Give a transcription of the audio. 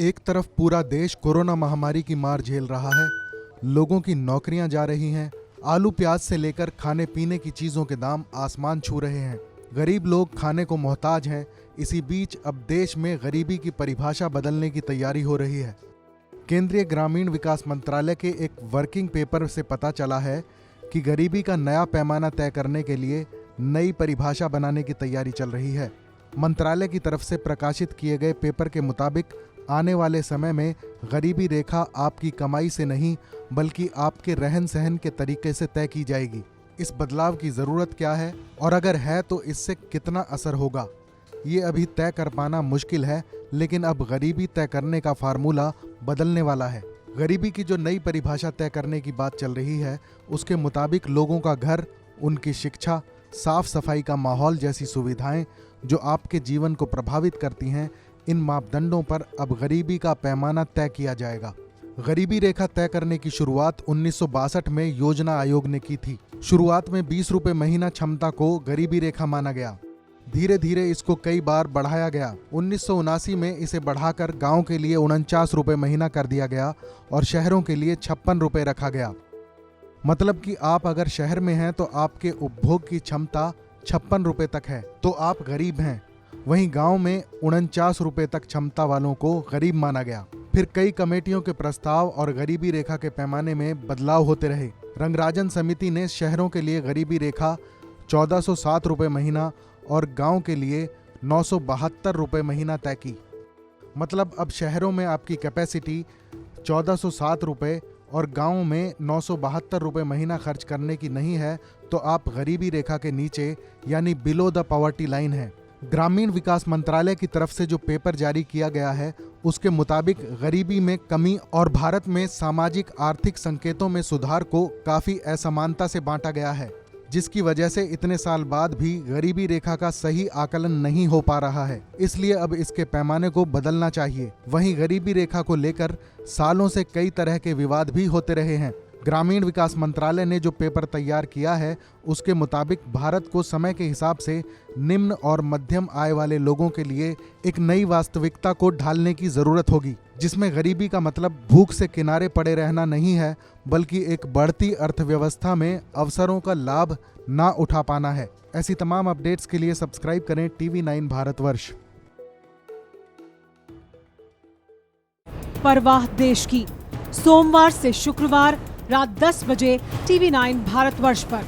एक तरफ पूरा देश कोरोना महामारी की मार झेल रहा है, लोगों की नौकरियां जा रही हैं, आलू प्याज से लेकर खाने पीने की चीजों के दाम आसमान छू रहे हैं, गरीब लोग खाने को मोहताज हैं। इसी बीच अब देश में गरीबी की परिभाषा बदलने की तैयारी हो रही है। केंद्रीय ग्रामीण विकास मंत्रालय के एक वर्किंग पेपर से पता चला है कि गरीबी का नया पैमाना तय करने के लिए नई परिभाषा बनाने की तैयारी चल रही है। मंत्रालय की तरफ से प्रकाशित किए गए पेपर के मुताबिक आने वाले समय में गरीबी रेखा आपकी कमाई से नहीं बल्कि आपके रहन सहन के तरीके से तय की जाएगी। इस बदलाव की ज़रूरत क्या है और अगर है तो इससे कितना असर होगा, ये अभी तय कर पाना मुश्किल है, लेकिन अब गरीबी तय करने का फार्मूला बदलने वाला है। गरीबी की जो नई परिभाषा तय करने की बात चल रही है, उसके मुताबिक लोगों का घर, उनकी शिक्षा, साफ सफाई का माहौल जैसी सुविधाएं जो आपके जीवन को प्रभावित करती हैं, इन मापदंडों पर अब गरीबी का पैमाना तय किया जाएगा। गरीबी रेखा तय करने की शुरुआत 1962 में योजना आयोग ने की थी। शुरुआत में 20 रुपये महीना क्षमता को गरीबी रेखा माना गया। धीरे धीरे इसको कई बार बढ़ाया गया। 1979 में इसे बढ़ाकर गांव के लिए 49 रुपये महीना कर दिया गया और शहरों के लिए 56 रुपये रखा गया। मतलब कि आप अगर शहर में हैं तो आपके उपभोग की क्षमता 56 रुपये तक है तो आप गरीब हैं। वहीं गांव में 49 रुपये तक क्षमता वालों को गरीब माना गया। फिर कई कमेटियों के प्रस्ताव और गरीबी रेखा के पैमाने में बदलाव होते रहे। रंगराजन समिति ने शहरों के लिए गरीबी रेखा 1407 रुपये महीना और गांव के लिए 972 रुपये महीना तय की। मतलब अब शहरों में आपकी कैपेसिटी 1407 रुपये और गांव में 972 रुपये महीना खर्च करने की नहीं है तो आप गरीबी रेखा के नीचे यानी बिलो द पॉवर्टी लाइन है। ग्रामीण विकास मंत्रालय की तरफ से जो पेपर जारी किया गया है, उसके मुताबिक गरीबी में कमी और भारत में सामाजिक आर्थिक संकेतों में सुधार को काफ़ी असमानता से बांटा गया है, जिसकी वजह से इतने साल बाद भी गरीबी रेखा का सही आकलन नहीं हो पा रहा है। इसलिए अब इसके पैमाने को बदलना चाहिए। वहीं गरीबी रेखा को लेकर सालों से कई तरह के विवाद भी होते रहे हैं। ग्रामीण विकास मंत्रालय ने जो पेपर तैयार किया है, उसके मुताबिक भारत को समय के हिसाब से निम्न और मध्यम आय वाले लोगों के लिए एक नई वास्तविकता को ढालने की जरूरत होगी, जिसमें गरीबी का मतलब भूख से किनारे पड़े रहना नहीं है, बल्कि एक बढ़ती अर्थव्यवस्था में अवसरों का लाभ ना उठा पाना है। ऐसी तमाम अपडेट्स के लिए सब्सक्राइब करें TV9 भारतवर्ष। परवाह देश की, सोमवार से शुक्रवार रात 10 बजे TV9 भारतवर्ष पर।